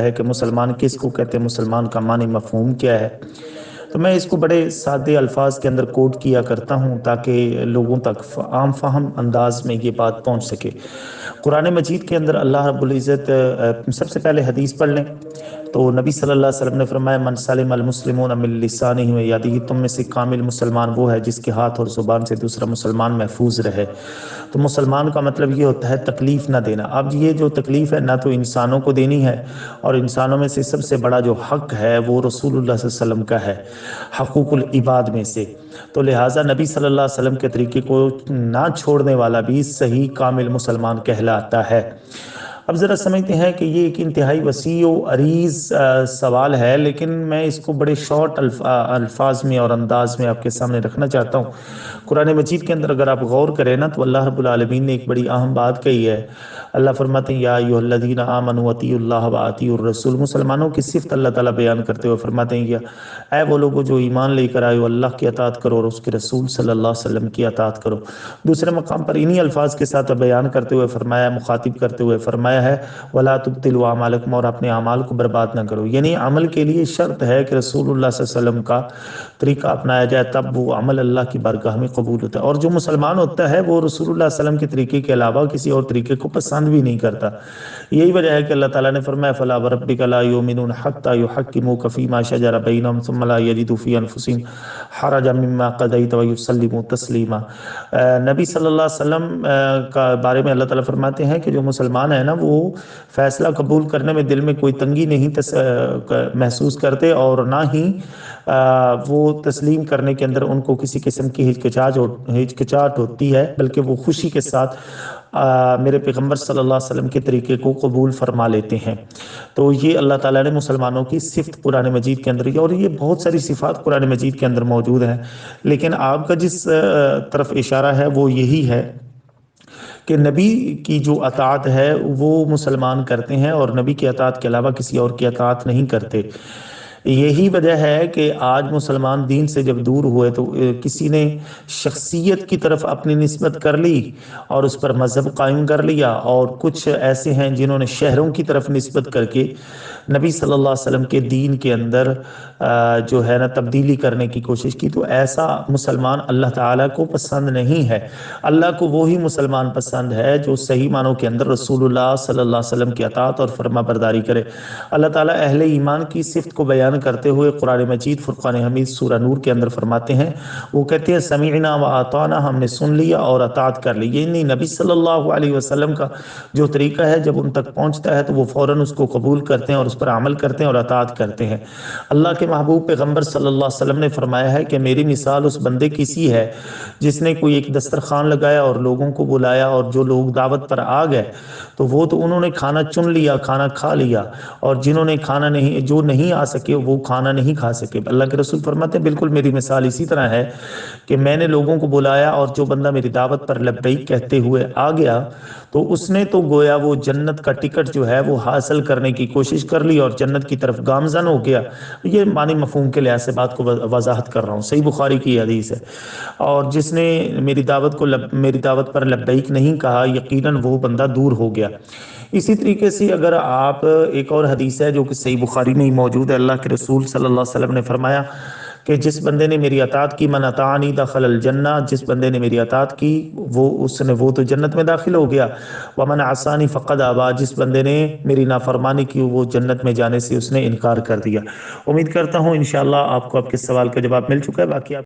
ہے کہ مسلمان کس کو کہتے ہیں، مسلمان کا معنی مفہوم کیا ہے. تو میں اس کو بڑے سادے الفاظ کے اندر کوٹ کیا کرتا ہوں تاکہ لوگوں تک عام فہم انداز میں یہ بات پہنچ سکے. قرآن مجید کے اندر اللہ رب العزت، سب سے پہلے حدیث پڑھ لیں تو نبی صلی اللہ علیہ وسلم نے فرمایا من سلم المسلمون من لسانہ و یدہ، تم میں سے کامل مسلمان وہ ہے جس کے ہاتھ اور زبان سے دوسرا مسلمان محفوظ رہے. تو مسلمان کا مطلب یہ ہوتا ہے تکلیف نہ دینا. اب یہ جو تکلیف ہے نہ تو انسانوں کو دینی ہے، اور انسانوں میں سے سب سے بڑا جو حق ہے وہ رسول اللہ صلی اللہ علیہ وسلم کا ہے، حقوق العباد میں سے. تو لہٰذا نبی صلی اللہ علیہ وسلم کے طریقے کو نہ چھوڑنے والا بھی صحیح کامل مسلمان کہلاتا ہے. اب ذرا سمجھتے ہیں کہ یہ ایک انتہائی وسیع و عریض سوال ہے، لیکن میں اس کو بڑے شارٹ الفاظ میں اور انداز میں آپ کے سامنے رکھنا چاہتا ہوں. قرآن مجید کے اندر اگر آپ غور کریں نا تو اللہ رب العالمین نے ایک بڑی اہم بات کہی ہے. اللہ فرماتے ہیں یا ایھا الذین آمنوا اطیعوا اللہ واطیعوا الرسول. مسلمانوں کی صفت اللہ تعالیٰ بیان کرتے ہوئے فرماتے ہیں کہ اے وہ لوگوں جو ایمان لے کر آئے ہو، اللہ کی اطاعت کرو اور اس کے رسول صلی اللہ علیہ وسلم کی اطاعت کرو. دوسرے مقام پر انہی الفاظ کے ساتھ بیان کرتے ہوئے فرمایا، مخاطب کرتے ہوئے فرمایا ہے وَلَا تُبْطِلُوا أَعْمَالَكُمْ، اور اپنے اعمال کو برباد نہ کرو. یعنی عمل کے لیے شرط ہے کہ رسول اللہ صلی اللہ علیہ وسلم کا طریقہ اپنایا جائے، تب وہ عمل اللہ کی بارگاہ میں قبول ہوتا ہے. اور جو مسلمان ہوتا ہے وہ رسول اللہ صلی اللہ علیہ وسلم کے طریقے کے علاوہ کسی اور طریقے کو پسند بھی نہیں کرتا. یہی وجہ ہے کہ اللہ تعالیٰ نے فرمایا فَلَا وَرَبِّكَ لَا يُؤْمِنُونَ حَتَّى يُحَكِّمُوكَ فِي مَا شَجَرَ بَيْنَهُمْ ثُمَّ لَا يَجِدُوا فِي أَنفُسِهِمْ حَرَجًا مِّمَّا قَضَيْتَ وَيُسَلِّمُوا تَسْلِيمًا. نبی صلی اللہ علیہ وسلم کا بارے میں اللہ تعالیٰ فرماتے ہیں کہ جو مسلمان ہیں نا وہ فیصلہ قبول کرنے میں دل میں کوئی تنگی نہیں محسوس کرتے، اور نہ ہی وہ تسلیم کرنے کے اندر ان کو کسی قسم کی ہچکچاہٹ ہوتی ہے، بلکہ وہ خوشی کے ساتھ میرے پیغمبر صلی اللہ علیہ وسلم کے طریقے کو قبول فرما لیتے ہیں. تو یہ اللہ تعالیٰ نے مسلمانوں کی صفت قرآن مجید کے اندر کی، اور یہ بہت ساری صفات قرآن مجید کے اندر موجود ہیں، لیکن آپ کا جس طرف اشارہ ہے وہ یہی ہے کہ نبی کی جو اطاعت ہے وہ مسلمان کرتے ہیں، اور نبی کی اطاعت کے علاوہ کسی اور کی اطاعت نہیں کرتے. یہی وجہ ہے کہ آج مسلمان دین سے جب دور ہوئے تو کسی نے شخصیت کی طرف اپنی نسبت کر لی اور اس پر مذہب قائم کر لیا، اور کچھ ایسے ہیں جنہوں نے شہروں کی طرف نسبت کر کے نبی صلی اللہ علیہ وسلم کے دین کے اندر جو ہے نا تبدیلی کرنے کی کوشش کی. تو ایسا مسلمان اللہ تعالیٰ کو پسند نہیں ہے. اللہ کو وہی مسلمان پسند ہے جو صحیح معنوں کے اندر رسول اللہ صلی اللہ علیہ وسلم کی اطاعت اور فرما برداری کرے. اللہ تعالیٰ اہل ایمان کی صفت کو بیان کرتے ہوئے قرآن مجید فرقان حمید سورہ نور کے اندر فرماتے ہیں، وہ کہتے ہیں سمعنا و اطعنا، ہم نے سن لیا اور اطاعت کر لی. یعنی نبی صلی اللہ علیہ وسلم کا جو طریقہ ہے جب ان تک پہنچتا ہے تو وہ فوراً اس کو قبول کرتے ہیں اور اس پر عمل کرتے ہیں اور اطاعت کرتے ہیں. اللہ کے محبوب پیغمبر صلی اللہ علیہ وسلم نے فرمایا ہے کہ میری مثال اس بندے کی سی ہے جس نے کوئی ایک دسترخوان لگایا اور لوگوں کو بلایا، اور جو لوگ دعوت پر آ گئے تو وہ تو انہوں نے کھانا چن لیا، کھانا کھا لیا، اور جنہوں نے جو نہیں آ سکے وہ کھانا نہیں کھا سکے. اللہ کے رسول فرماتے ہیں بالکل میری مثال اسی طرح ہے کہ میں نے لوگوں کو بلایا، اور جو بندہ میری دعوت پر لبیک کہتے ہوئے آ گیا تو اس نے تو گویا وہ جنت کا ٹکٹ جو ہے وہ حاصل کرنے کی کوشش کر لی اور جنت کی طرف گامزن ہو گیا. یہ معنی مفہوم کے لحاظ سے بات کو وضاحت کر رہا ہوں، صحیح بخاری کی حدیث ہے. اور جس نے میری دعوت پر لبیک نہیں کہا یقیناً وہ بندہ دور ہو گیا. اسی طریقے سے اگر آپ ایک اور حدیث ہے جو کہ صحیح بخاری میں ہی موجود ہے، اللہ کے رسول صلی اللہ علیہ وسلم نے فرمایا کہ جس بندے نے میری اطاعت کی من اطاعنی دخل الجنہ، جس بندے نے میری اطاعت کی وہ تو جنت میں داخل ہو گیا. ومن عصانی فقد ابا، جس بندے نے میری نافرمانی کی وہ جنت میں جانے سے اس نے انکار کر دیا. امید کرتا ہوں انشاءاللہ آپ کو آپ کے سوال کا جواب مل چکا ہے. باقی آپ